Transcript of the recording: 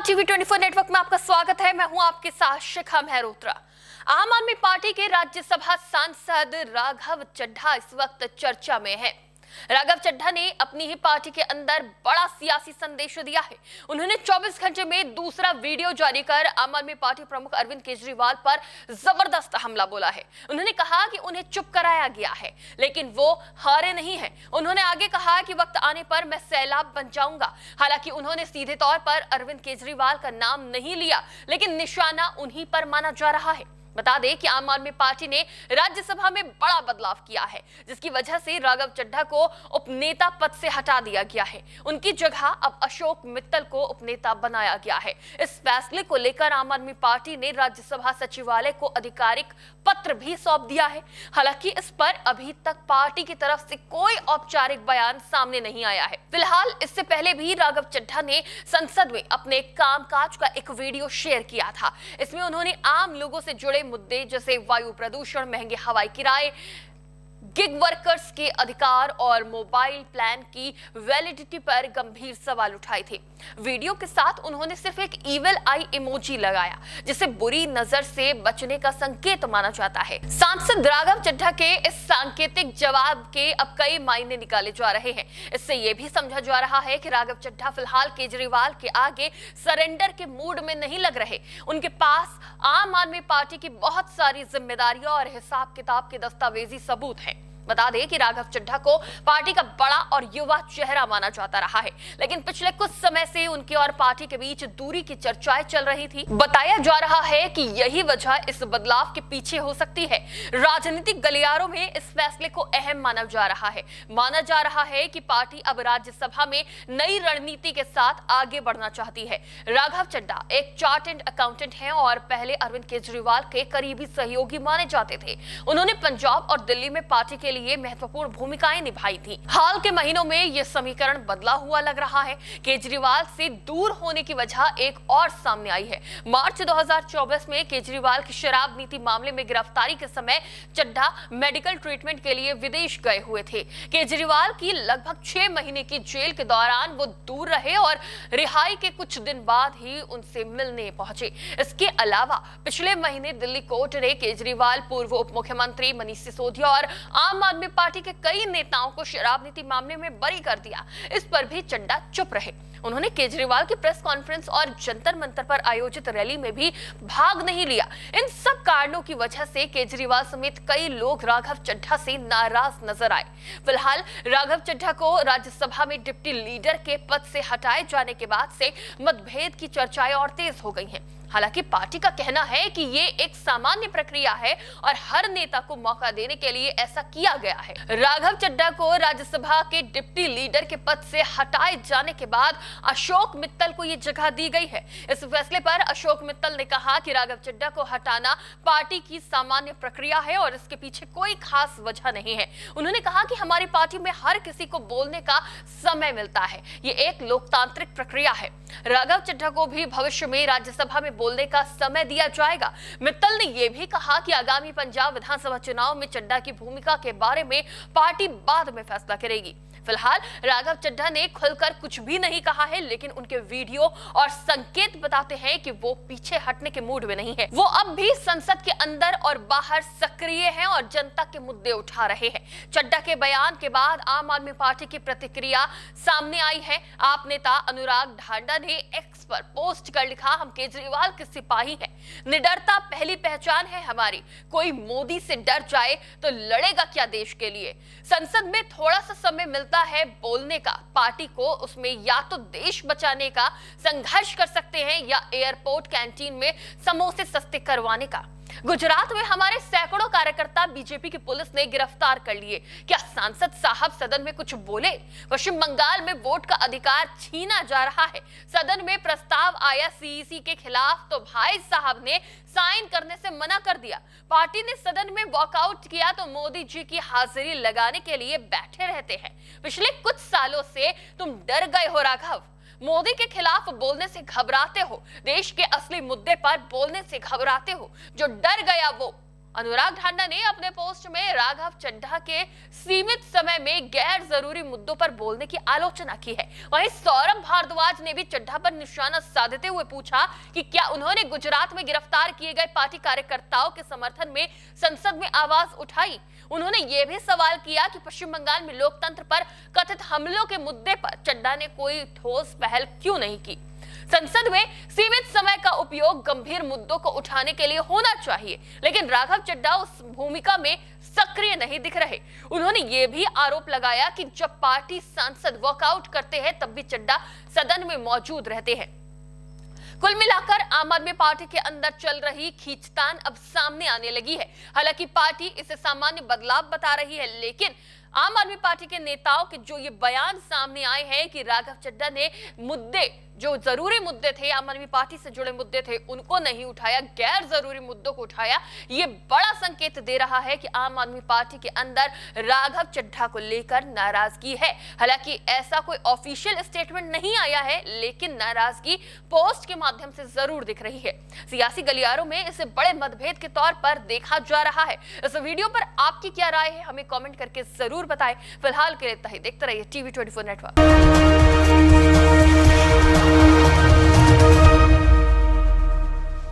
TV 24 network में आपका स्वागत है। मैं हूं आपके साथ शिखा मेहरोत्रा। आम आदमी पार्टी के राज्यसभा सांसद राघव चड्ढा इस वक्त चर्चा में है। राघव चड्ढा ने अपनी ही पार्टी के अंदर बड़ा सियासी संदेश दिया है। उन्होंने 24 घंटे में दूसरा वीडियो जारी कर आम आदमी पार्टी प्रमुख अरविंद केजरीवाल पर जबरदस्त हमला बोला है। उन्होंने कहा कि उन्हें चुप कराया गया है, लेकिन वो हारे नहीं हैं। उन्होंने आगे कहा कि वक्त आने पर मैं सैलाब बन जाऊंगा। हालांकि उन्होंने सीधे तौर पर अरविंद केजरीवाल का नाम नहीं लिया, लेकिन निशाना उन्हीं पर माना जा रहा है। बता दें कि आम आदमी पार्टी ने राज्यसभा में बड़ा बदलाव किया है, जिसकी वजह से राघव चड्ढा को उपनेता पद से हटा दिया गया है। उनकी जगह अब अशोक मित्तल को उपनेता बनाया गया है। इस फैसले को लेकर आम आदमी पार्टी ने राज्यसभा सचिवालय को आधिकारिक पत्र भी सौंप दिया है। हालांकि इस पर अभी तक पार्टी की तरफ से कोई औपचारिक बयान सामने नहीं आया है। फिलहाल इससे पहले भी राघव चड्ढा ने संसद में अपने कामकाज का एक वीडियो शेयर किया था। इसमें उन्होंने आम लोगों से जुड़े मुद्दे जैसे वायु प्रदूषण, महंगे हवाई किराए, गिग वर्कर्स के अधिकार और मोबाइल प्लान की वैलिडिटी पर गंभीर सवाल उठाए थे। वीडियो के साथ उन्होंने सिर्फ एक ईविल आई इमोजी लगाया, जिसे बुरी नजर से बचने का संकेत माना जाता है। सांसद राघव चड्ढा के इस सांकेतिक जवाब के अब कई मायने निकाले जा रहे हैं। इससे यह भी समझा जा रहा है कि राघव चड्ढा फिलहाल केजरीवाल के आगे सरेंडर के मूड में नहीं लग रहे। उनके पास आम आदमी पार्टी की बहुत सारी जिम्मेदारियां और हिसाब किताब के दस्तावेजी सबूत हैं। बता दें कि राघव चड्ढा को पार्टी का बड़ा और युवा चेहरा माना जाता रहा है, लेकिन पिछले कुछ समय से उनके और पार्टी के बीच दूरी की चर्चाएं चल रही थी। बताया जा रहा है कि यही वजह इस बदलाव के पीछे हो सकती है। राजनीतिक गलियारों में इस फैसले को अहम माना जा रहा है। माना जा रहा है कि पार्टी अब राज्यसभा में नई रणनीति के साथ आगे बढ़ना चाहती है। राघव चड्ढा एक चार्टर्ड अकाउंटेंट हैं और पहले अरविंद केजरीवाल के करीबी सहयोगी माने जाते थे। उन्होंने पंजाब और दिल्ली में पार्टी के लिए महत्वपूर्ण भूमिकाएं निभाई थी। हाल के महीनों में यह समीकरण बदला हुआ लग रहा है। केजरीवाल से दूर होने की वजह एक और सामने आई है। मार्च 2024 में केजरीवाल की शराब नीति मामले में गिरफ्तारी के समय चड्ढा मेडिकल ट्रीटमेंट के लिए विदेश गए हुए थे। केजरीवाल की लगभग 6 महीने की जेल के दौरान वो दूर रहे और रिहाई के कुछ दिन बाद ही उनसे मिलने पहुंचे। इसके अलावा पिछले महीने दिल्ली कोर्ट ने केजरीवाल, पूर्व उप मुख्यमंत्री मनीष सिसोदिया और आम आदमी पार्टी के कई नेताओं को शराब नीति मामले में बरी कर दिया। इस पर भी चड्ढा चुप रहे। उन्होंने केजरीवाल की प्रेस कॉन्फ्रेंस और जंतर मंतर पर आयोजित रैली में भी भाग नहीं लिया। इन सब कारणों की वजह से केजरीवाल समेत कई लोग राघव चड्ढा से नाराज नजर आए। फिलहाल राघव चड्ढा को राज्यसभा में डिप्टी लीडर के पद से हटाए जाने के बाद से मतभेद की चर्चाएं और तेज हो गई हैं। हालांकि पार्टी का कहना है कि ये एक सामान्य प्रक्रिया है और हर नेता को मौका देने के लिए ऐसा किया गया है। राघव चड्ढा को राज्यसभा के डिप्टी लीडर के पद से हटाए जाने के बाद अशोक मित्तल को ये जगह दी गई है। इस फैसले पर अशोक मित्तल ने कहा कि राघव चड्ढा को हटाना पार्टी की सामान्य प्रक्रिया है और इसके पीछे कोई खास वजह नहीं है। उन्होंने कहा कि हमारी पार्टी में हर किसी को बोलने का समय मिलता है। ये एक लोकतांत्रिक प्रक्रिया है। राघव चड्ढा को भी भविष्य में राज्यसभा में बोलने का समय दिया जाएगा। मित्तल ने यह भी कहा कि आगामी पंजाब विधानसभा चुनाव में चड्ढा की भूमिका के बारे में पार्टी बाद में फैसला करेगी। फिलहाल राघव चड्ढा ने खुलकर कुछ भी नहीं कहा है, लेकिन उनके वीडियो और संकेत बताते हैं कि वो पीछे हटने के मूड में नहीं है। वो अब भी संसद के अंदर और बाहर सक्रिय हैं और जनता के मुद्दे उठा रहे हैं। चड्ढा के बयान के बाद आम आदमी पार्टी की प्रतिक्रिया सामने आई है। आप नेता अनुराग ढांडा ने एक्स पर पोस्ट कर लिखा, हम केजरीवाल के सिपाही हैं। निडरता पहली पहचान है हमारी। कोई मोदी से डर जाए तो लड़ेगा क्या देश के लिए। संसद में थोड़ा सा समय मिलता है बोलने का। पार्टी को उसमें या तो देश बचाने का संघर्ष कर सकते हैं या एयरपोर्ट कैंटीन में समोसे सस्ते करवाने का। गुजरात में हमारे सैकड़ों कार्यकर्ता बीजेपी की पुलिस ने गिरफ्तार कर लिए। क्या सांसद साहब सदन में कुछ बोले? पश्चिम बंगाल में वोट का अधिकार छीना जा रहा है। सदन में प्रस्ताव आया सीईसी के खिलाफ तो भाई साहब ने साइन करने से मना कर दिया। पार्टी ने सदन में वॉकआउट किया तो मोदी जी की हाजिरी लगाने के लिए बैठे रहते हैं। पिछले कुछ सालों से तुम डर गए हो राघव। मोदी के खिलाफ बोलने से घबराते हो। देश के असली मुद्दे पर बोलने से घबराते हो। जो डर गया वो अनुराग ठांडा ने अपने पोस्ट में राघव चड्ढा के सीमित समय में गैर जरूरी मुद्दों पर बोलने की आलोचना की है। वहीं सौरभ भारद्वाज ने भी चड्ढा पर निशाना साधते हुए पूछा कि क्या उन्होंने गुजरात में गिरफ्तार किए गए पार्टी कार्यकर्ताओं के समर्थन में संसद में आवाज उठाई। उन्होंने ये भी सवाल किया कि पश्चिम बंगाल में लोकतंत्र पर कथित हमलों के मुद्दे पर चड्ढा ने कोई ठोस पहल क्यों नहीं की। संसद में सीमित समय का उपयोग गंभीर मुद्दों को उठाने के लिए होना चाहिए, लेकिन राघव चड्ढा उस भूमिका में सक्रिय नहीं दिख रहे। उन्होंने ये भी आरोप लगाया कि जब पार्टी सांसद वॉकआउट करते हैं तब भी चड्ढा सदन में मौजूद रहते हैं। कुल मिलाकर आम आदमी पार्टी के अंदर चल रही खींचतान अब सामने आने लगी है। हालांकि पार्टी इसे सामान्य बदलाव बता रही है, लेकिन आम आदमी पार्टी के नेताओं के जो ये बयान सामने आए हैं कि राघव चड्ढा ने मुद्दे, जो जरूरी मुद्दे थे, आम आदमी पार्टी से जुड़े मुद्दे थे, उनको नहीं उठाया, गैर जरूरी मुद्दों को उठाया, ये बड़ा संकेत दे रहा है कि आम आदमी पार्टी के अंदर राघव चड्ढा को लेकर नाराजगी है। हालांकि ऐसा कोई ऑफिशियल स्टेटमेंट नहीं आया है, लेकिन नाराजगी पोस्ट के माध्यम से जरूर दिख रही है। सियासी गलियारों में इसे बड़े मतभेद के तौर पर देखा जा रहा है। इस वीडियो पर आपकी क्या राय है, हमें कमेंट करके जरूर बताएं। फिलहाल के लिए इतना ही। देखते रहिए TV24 नेटवर्क।